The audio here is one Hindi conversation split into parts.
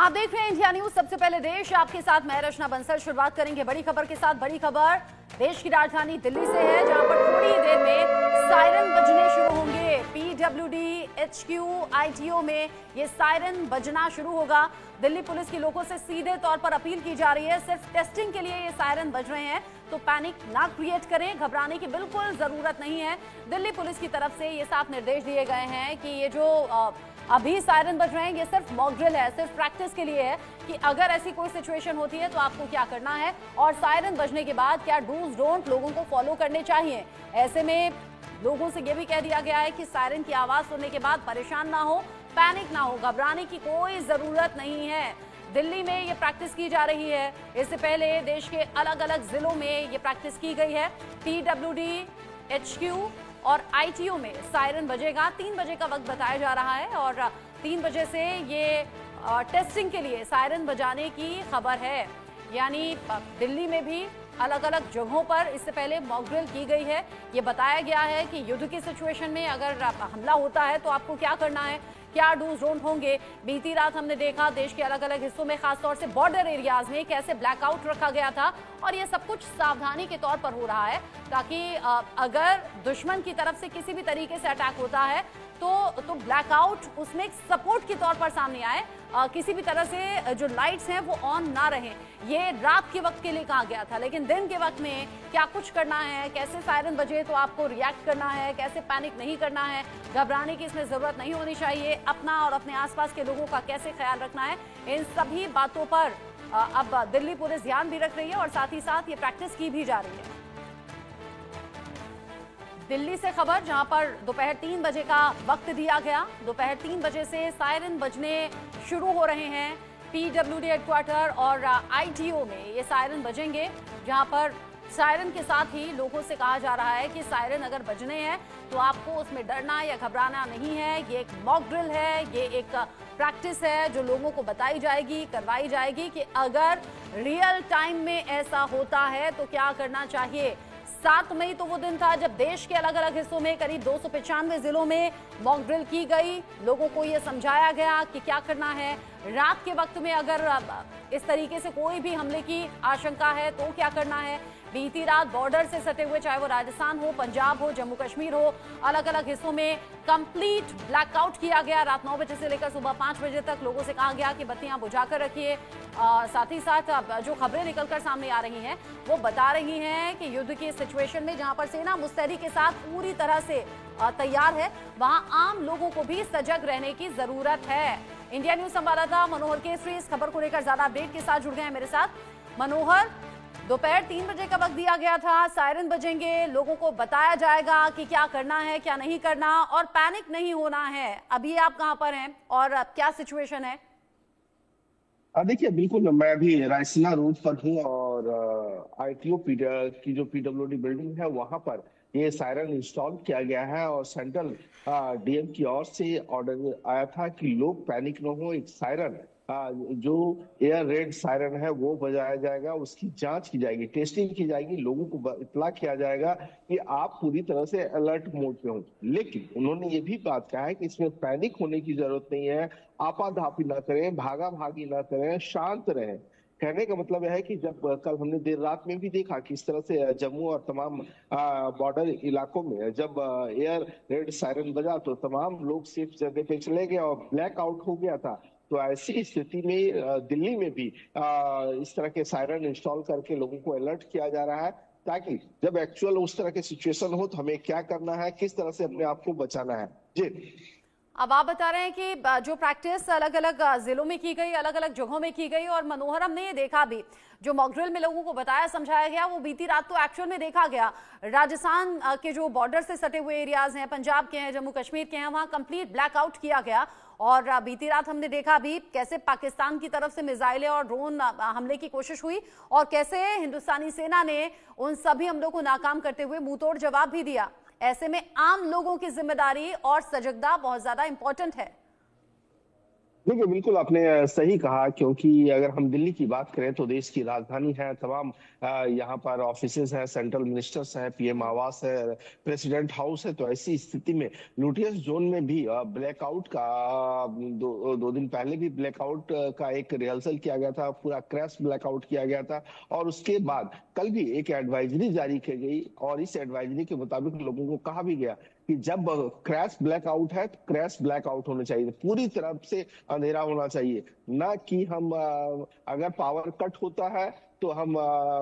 आप देख रहे हैं इंडिया न्यूज। सबसे पहले देश, आपके साथ मैं रचना बंसल। शुरुआत करेंगे बड़ी खबर के साथ। बड़ी खबर देश की राजधानी दिल्ली से है, जहां पर थोड़ी ही देर में सायरन बजने शुरू होंगे। पीडब्ल्यूडी, एचक्यू, आईटीओ में ये सायरन बजना शुरू होगा। दिल्ली पुलिस की लोगों से सीधे तौर पर अपील की जा रही है, सिर्फ टेस्टिंग के लिए ये सायरन बज रहे हैं, तो पैनिक ना क्रिएट करें, घबराने की बिल्कुल जरूरत नहीं है। दिल्ली पुलिस की तरफ से ये साफ निर्देश दिए गए हैं कि ये जो अभी सायरन बज रहे हैं ये सिर्फ मॉक ड्रिल है, सिर्फ प्रैक्टिस के लिए है कि अगर ऐसी कोई सिचुएशन होती है तो आपको क्या करना है और सायरन बजने के बाद क्या डूज डोंट लोगों को फॉलो करने चाहिए। ऐसे में लोगों से ये भी कह दिया गया है कि सायरन की आवाज सुनने के बाद परेशान ना हो, पैनिक ना हो, घबराने की कोई जरूरत नहीं है। दिल्ली में ये प्रैक्टिस की जा रही है। इससे पहले देश के अलग अलग जिलों में ये प्रैक्टिस की गई है। पीडब्ल्यूडी, एचक्यू और आईटीओ में सायरन बजेगा। 3 बजे का वक्त बताया जा रहा है और 3 बजे से ये टेस्टिंग के लिए सायरन बजाने की खबर है। यानी दिल्ली में भी अलग अलग जगहों पर इससे पहले मॉक ड्रिल की गई है। ये बताया गया है कि युद्ध की सिचुएशन में अगर हमला होता है तो आपको क्या करना है, क्या डूज डोंट होंगे। बीती रात हमने देखा देश के अलग अलग हिस्सों में, खासतौर से बॉर्डर एरियाज में कैसे ब्लैकआउट रखा गया था और ये सब कुछ सावधानी के तौर पर हो रहा है ताकि अगर दुश्मन की तरफ से किसी भी तरीके से अटैक होता है तो ब्लैकआउट उसमें एक सपोर्ट के तौर पर सामने आए, किसी भी तरह से जो लाइट्स हैं वो ऑन ना रहें। ये रात के वक्त के लिए कहा गया था, लेकिन दिन के वक्त में क्या कुछ करना है, कैसे सायरन बजे तो आपको रिएक्ट करना है, कैसे पैनिक नहीं करना है, घबराने की इसमें जरूरत नहीं होनी चाहिए, अपना और अपने आसपास के लोगों का कैसे ख्याल रखना है, इन सभी बातों पर अब दिल्ली पुलिस ध्यान भी रख रही है और साथ ही साथ ये प्रैक्टिस की भी जा रही है। दिल्ली से खबर, जहां पर दोपहर 3 बजे का वक्त दिया गया। दोपहर 3 बजे से सायरन बजने शुरू हो रहे हैं। पीडब्ल्यूडी हेडक्वार्टर और आईटीओ में ये सायरन बजेंगे, जहां पर सायरन के साथ ही लोगों से कहा जा रहा है कि सायरन अगर बजने हैं तो आपको उसमें डरना या घबराना नहीं है। ये एक मॉक ड्रिल है, ये एक प्रैक्टिस है जो लोगों को बताई जाएगी, करवाई जाएगी कि अगर रियल टाइम में ऐसा होता है तो क्या करना चाहिए। 7 मई तो वो दिन था जब देश के अलग अलग हिस्सों में करीब 295 जिलों में मॉक ड्रिल की गई। लोगों को ये समझाया गया कि क्या करना है। रात के वक्त में अगर इस तरीके से कोई भी हमले की आशंका है तो क्या करना है। बीती रात बॉर्डर से सटे हुए, चाहे वो राजस्थान हो, पंजाब हो, जम्मू कश्मीर हो, अलग अलग हिस्सों में कंप्लीट ब्लैकआउट किया गया। रात 9 बजे से लेकर सुबह 5 बजे तक लोगों से कहा गया कि बत्तियां बुझाकर रखिए। साथ ही साथ जो खबरें निकलकर सामने आ रही हैं वो बता रही हैं कि युद्ध की सिचुएशन में जहां पर सेना मुस्तैदी के साथ पूरी तरह से तैयार है, वहां आम लोगों को भी सजग रहने की जरूरत है। इंडिया न्यूज संवाददाता मनोहर केसरी इस खबर को लेकर ज्यादा अपडेट के साथ जुड़ गए हैं मेरे साथ। मनोहर, दोपहर 3 बजे का वक्त दिया गया था, सायरन बजेंगे, लोगों को बताया जाएगा कि क्या करना है, क्या नहीं करना और पैनिक नहीं होना है। अभी आप कहां पर हैं और क्या सिचुएशन है? देखिए, बिल्कुल मैं अभी रायसीना रोड पर हूँ और आईटीओ की जो पीडब्ल्यूडी बिल्डिंग है वहां पर ये सायरन इंस्टॉल किया गया है और सेंट्रल डीएम की ओर से ऑर्डर आया था कि लोग पैनिक न हो। एक सायरन जो एयर रेड सायरन है वो बजाया जाएगा, उसकी जांच की जाएगी, टेस्टिंग की जाएगी, लोगों को इत्तला किया जाएगा कि आप पूरी तरह से अलर्ट मोड पे हो। लेकिन उन्होंने ये भी बात कहा है कि इसमें पैनिक होने की जरूरत नहीं है, आपाधापी ना करें, भागा भागी ना करें, शांत रहें। कहने का मतलब यह है कि जब कल हमने देर रात में भी देखा कि इस तरह से जम्मू और तमाम बॉर्डर इलाकों में जब एयर रेड सायरन बजा तो तमाम लोग सेफ जगह पे चले गए और ब्लैक आउट हो गया था। तो ऐसी स्थिति में दिल्ली में भी इस तरह के सायरन इंस्टॉल करके लोगों को अलर्ट किया जा रहा है ताकि जब एक्चुअल उस तरह की सिचुएशन हो तो हमें क्या करना है, किस तरह से अपने आप को बचाना है। जी, अब आप बता रहे हैं कि जो प्रैक्टिस अलग अलग जिलों में की गई, अलग अलग जगहों में की गई और मनोहर, हमने ये देखा भी जो मॉक ड्रिल में लोगों को बताया समझाया गया वो बीती रात तो एक्चुअल में देखा गया। राजस्थान के जो बॉर्डर से सटे हुए एरियाज हैं, पंजाब के हैं, जम्मू कश्मीर के हैं, वहां कंप्लीट ब्लैकआउट किया गया और बीती रात हमने देखा भी कैसे पाकिस्तान की तरफ से मिसाइलें और ड्रोन हमले की कोशिश हुई और कैसे हिंदुस्तानी सेना ने उन सभी हमलों को नाकाम करते हुए मुंहतोड़ जवाब भी दिया। ऐसे में आम लोगों की जिम्मेदारी और सजगता बहुत ज्यादा इंपॉर्टेंट है। देखिए बिल्कुल आपने सही कहा, क्योंकि अगर हम दिल्ली की बात करें तो देश की राजधानी है। तमाम यहाँ पर ऑफिसेज हैं, सेंट्रल मिनिस्टर्स हैं, पीएम आवास है, प्रेसिडेंट हाउस है। तो ऐसी स्थिति में लुटियंस जोन में भी ब्लैकआउट का दो दिन पहले भी ब्लैकआउट का एक रिहर्सल किया गया था, पूरा क्रैश ब्लैकआउट किया गया था। और उसके बाद कल भी एक एडवाइजरी जारी की गई और इस एडवाइजरी के मुताबिक लोगों को कहा भी गया कि जब क्रैश ब्लैकआउट है तो क्रैश ब्लैकआउट होना चाहिए, पूरी तरफ से अंधेरा होना चाहिए। ना कि हम अगर पावर कट होता है तो हम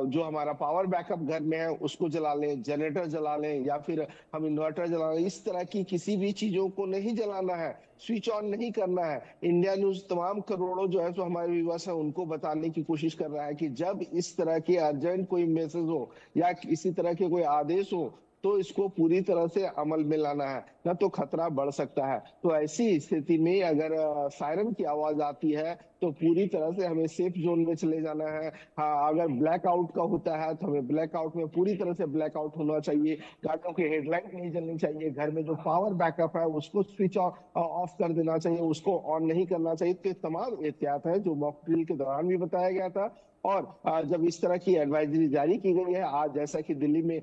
जो हमारा पावर बैकअप घर में है उसको जला लें, जनरेटर जला लें, या फिर हम इन्वर्टर जला लें। इस तरह की किसी भी चीजों को नहीं जलाना है, स्विच ऑन नहीं करना है। इंडिया न्यूज तमाम करोड़ों जो है सो हमारे व्यूअर्स हैं उनको बताने की कोशिश कर रहा है कि जब इस तरह के अर्जेंट कोई मैसेज हो या इसी तरह के कोई आदेश हो तो इसको पूरी तरह से अमल में लाना है, न तो खतरा बढ़ सकता है। तो ऐसी स्थिति में अगर सायरन की आवाज आती है तो पूरी तरह से हमें सेफ जोन में चले जाना है। हाँ, अगर ब्लैकआउट का होता है तो हमें ब्लैकआउट में पूरी तरह से ब्लैकआउट होना चाहिए। गाड़ियों की हेडलाइट नहीं जलनी चाहिए, घर में जो पावर बैकअप है उसको स्विच ऑफ कर देना चाहिए, उसको ऑन नहीं करना चाहिए। तो तमाम एहतियात है जो मॉक ड्रिल के दौरान भी बताया गया था। और जब इस तरह की एडवाइजरी जारी की गई है आज, जैसा कि दिल्ली में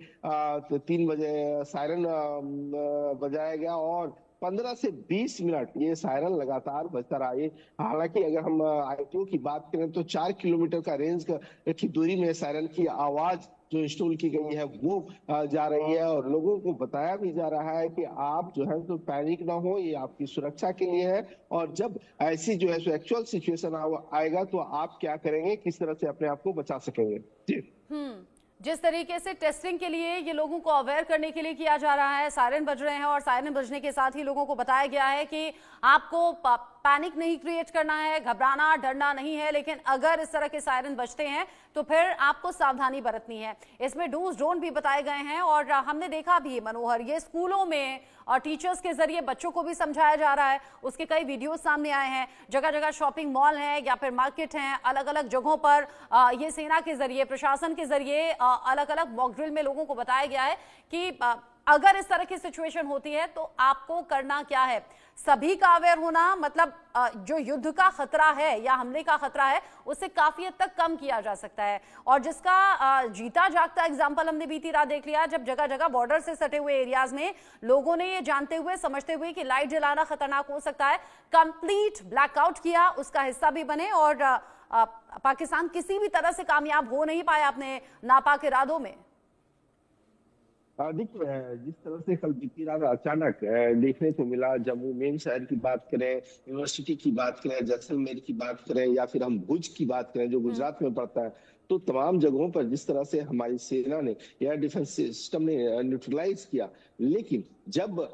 3 बजे सायरन बजाया गया और 15 से 20 मिनट ये सायरन लगातार बजता रहा। ये हालांकि अगर हम आईटीओ की बात करें तो 4 किलोमीटर का रेंज की दूरी में सायरन की आवाज जो इंस्टॉल की गई है वो जा रही है। और लोगों को बताया भी जा रहा है कि आप जो है तो पैनिक ना हो, ये आपकी सुरक्षा के लिए है। और जब ऐसी जो है सो एक्चुअल सिचुएशन आएगा तो आप क्या करेंगे, किस तरह से अपने आप को बचा सकेंगे। जी। जिस तरीके से टेस्टिंग के लिए ये लोगों को अवेयर करने के लिए किया जा रहा है, सायरन बज रहे हैं और सायरन बजने के साथ ही लोगों को बताया गया है कि आपको पैनिक नहीं क्रिएट करना है, घबराना डरना नहीं है, लेकिन अगर इस तरह के सायरन बजते हैं तो फिर आपको सावधानी बरतनी है। इसमें डूज डोंट भी बताए गए हैं और हमने देखा भी मनोहर, ये स्कूलों में और टीचर्स के जरिए बच्चों को भी समझाया जा रहा है। उसके कई वीडियोस सामने आए हैं, जगह जगह शॉपिंग मॉल हैं या फिर मार्केट हैं, अलग अलग जगहों पर ये सेना के जरिए, प्रशासन के जरिए अलग अलग मॉक ड्रिल में लोगों को बताया गया है कि अगर इस तरह की सिचुएशन होती है तो आपको करना क्या है। सभी का अवेयर होना मतलब जो युद्ध का खतरा है या हमले का खतरा है उससे काफी हद तक कम किया जा सकता है। और जिसका जीता जागता एग्जांपल हमने बीती रात देख लिया, जब जगह जगह बॉर्डर से सटे हुए एरियाज में लोगों ने ये जानते हुए समझते हुए कि लाइट जलाना खतरनाक हो सकता है, कंप्लीट ब्लैकआउट किया, उसका हिस्सा भी बने और पाकिस्तान किसी भी तरह से कामयाब हो नहीं पाया अपने नापाक इरादों में। देखिए जिस तरह से कल बीती रात अचानक देखने को मिला, जम्मू मेन शहर की बात करें, यूनिवर्सिटी की बात करें, जैसलमेर की बात करें या फिर हम भुज की बात करें जो गुजरात में पड़ता है, तो तमाम जगहों पर जिस तरह से हमारी सेना ने एयर डिफेंस सिस्टम ने न्यूट्रलाइज किया। लेकिन जब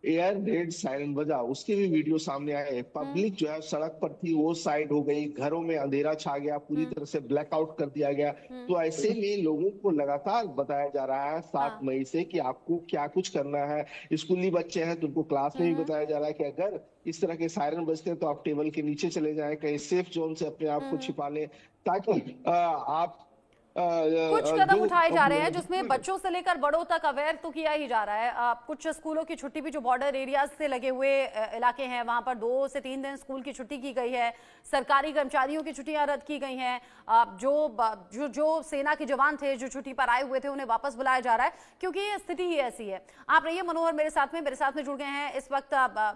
एयर रेड सायरन बजा उसके भी वीडियो सामने आए। पब्लिक जो है सड़क पर थी वो साइड हो गई, घरों में अंधेरा छा गया, पूरी तरह से ब्लैकआउट कर दिया गया। तो ऐसे में लोगों को लगातार बताया जा रहा है 7 मई से कि आपको क्या कुछ करना है। स्कूली बच्चे हैं तो उनको क्लास में भी बताया जा रहा है कि अगर इस तरह के सायरन बजते हैं तो आप टेबल के नीचे चले जाएं, कहीं सेफ जोन से अपने आप को छिपा लें, ताकि आप कुछ कदम उठाए जा रहे हैं जिसमें बच्चों से लेकर बड़ों तक अवेयर तो किया ही जा रहा है। कुछ स्कूलों की छुट्टी भी, जो बॉर्डर एरियाज से लगे हुए इलाके हैं वहां पर 2 से 3 दिन स्कूल की छुट्टी की गई है। सरकारी कर्मचारियों की छुट्टियां रद्द की गई हैं। जो सेना के जवान थे जो छुट्टी पर आए हुए थे उन्हें वापस बुलाया जा रहा है, क्योंकि ये स्थिति ही ऐसी है। आप रहिए मनोहर मेरे साथ में जुड़ गए हैं इस वक्त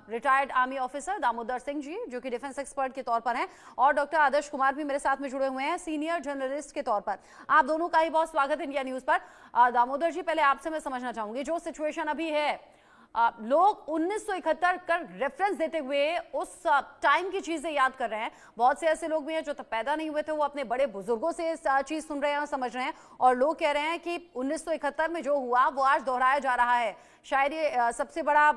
retired army officer Damodar Singh ji, जो कि डिफेंस एक्सपर्ट के तौर पर हैं, और डॉक्टर आदर्श कुमार भी मेरे साथ में जुड़े हुए हैं सीनियर जर्नलिस्ट के तौर पर। आप दोनों का ही बहुत स्वागत है इंडिया न्यूज पर। दामोदर जी, पहले आपसे मैं समझना चाहूंगी, जो सिचुएशन अभी है, लोग 1971 का रेफरेंस देते हुए उस टाइम की चीजें याद कर रहे हैं। बहुत से ऐसे लोग भी हैं जो तब पैदा नहीं हुए थे, वो अपने बड़े बुजुर्गों से इस चीज सुन रहे हैं और समझ रहे हैं, और लोग कह रहे हैं कि 1971 में जो हुआ वो आज दोहराया जा रहा है। शायद ये सबसे बड़ा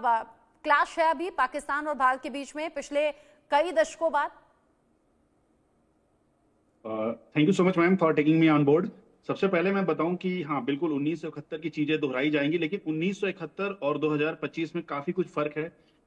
क्लैश है अभी पाकिस्तान और भारत के बीच में पिछले कई दशकों बाद। Thank you so much ma'am for taking me on board. सबसे पहले मैं बताऊं कि हाँ बिल्कुल 1971 की चीजें दोहराई जाएंगी, लेकिन 1971 और 2025 में काफी कुछ फर्क है।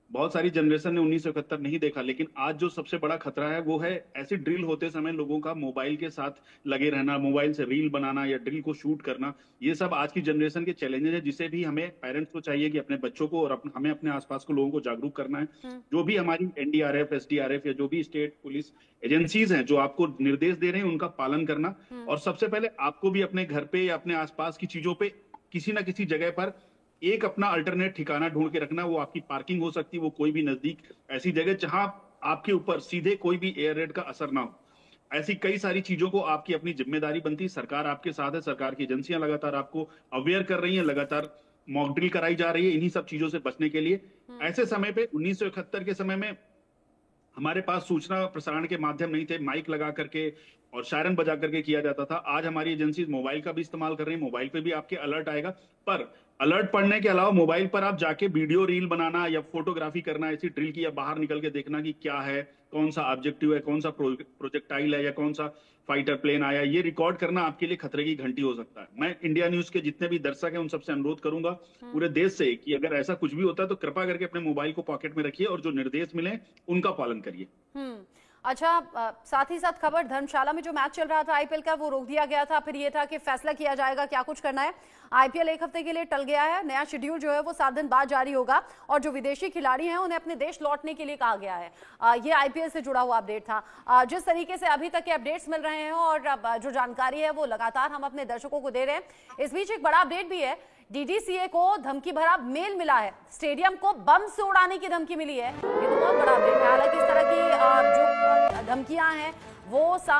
बहुत सारी जनरेशन ने 1971 नहीं देखा, लेकिन आज जो सबसे बड़ा खतरा है वो है ऐसी ड्रिल होते समय लोगों का मोबाइल के साथ लगे रहना, मोबाइल से रील बनाना या ड्रिल को शूट करना। ये सब आज की जनरेशन के चैलेंजेस है, जिसे भी हमें पेरेंट्स को चाहिए कि अपने बच्चों को और हमें अपने आसपास के लोगों को जागरूक करना है। जो भी हमारी एनडीआरएफ, एसडीआरएफ या जो भी स्टेट पुलिस एजेंसीज हैं जो आपको निर्देश दे रहे हैं, उनका पालन करना। और सबसे पहले आपको भी अपने घर पे या अपने आसपास की चीजों पे किसी ना किसी जगह पर एक अपना अल्टरनेट ठिकाना ढूंढ के रखना। वो आपकी पार्किंग हो सकती है, वो कोई भी नजदीक ऐसी जगह जहां आपके ऊपर सीधे कोई भी एयर रेड का असर ना हो। ऐसी कई सारी चीजों को आपकी अपनी जिम्मेदारी बनती है। सरकार आपके साथ है, सरकार की एजेंसियां लगातार आपको अवेयर कर रही हैं, लगातार मॉक ड्रिल कराई जा रही है इन्हीं सब चीजों से बचने के लिए। ऐसे समय पे 1971 के समय में हमारे पास सूचना प्रसारण के माध्यम नहीं थे, माइक लगा करके और सायरन बजा करके किया जाता था। आज हमारी एजेंसी मोबाइल का भी इस्तेमाल कर रही है, मोबाइल पे भी आपके अलर्ट आएगा। पर अलर्ट पढ़ने के अलावा मोबाइल पर आप जाके वीडियो रील बनाना या फोटोग्राफी करना, ऐसी ड्रिल की, या बाहर निकल के देखना कि क्या है, कौन सा ऑब्जेक्टिव है, कौन सा प्रोजेक्टाइल है या कौन सा फाइटर प्लेन आया, ये रिकॉर्ड करना आपके लिए खतरे की घंटी हो सकता है। मैं इंडिया न्यूज के जितने भी दर्शक हैं उन सबसे अनुरोध करूंगा पूरे देश से कि अगर ऐसा कुछ भी होता है तो कृपा करके अपने मोबाइल को पॉकेट में रखिए और जो निर्देश मिले उनका पालन करिए। अच्छा, साथ ही साथ खबर, धर्मशाला में जो मैच चल रहा था आईपीएल का, वो रोक दिया गया था। फिर ये था कि फैसला किया जाएगा क्या कुछ करना है। आईपीएल एक हफ्ते के लिए टल गया है। नया शेड्यूल जो है वो 7 दिन बाद जारी होगा और जो विदेशी खिलाड़ी हैं उन्हें अपने देश लौटने के लिए कहा गया है। ये आईपीएल से जुड़ा हुआ अपडेट था। जिस तरीके से अभी तक के अपडेट्स मिल रहे हैं और जो जानकारी है वो लगातार हम अपने दर्शकों को दे रहे हैं। इस बीच एक बड़ा अपडेट भी है, डीडीसीए को धमकी भरा मेल मिला है, स्टेडियम को बम से उड़ाने की धमकी मिली है। ये तो बहुत बड़ा अपडेट है। हालांकि इस तरह की जो धमकियां हैं वो सामने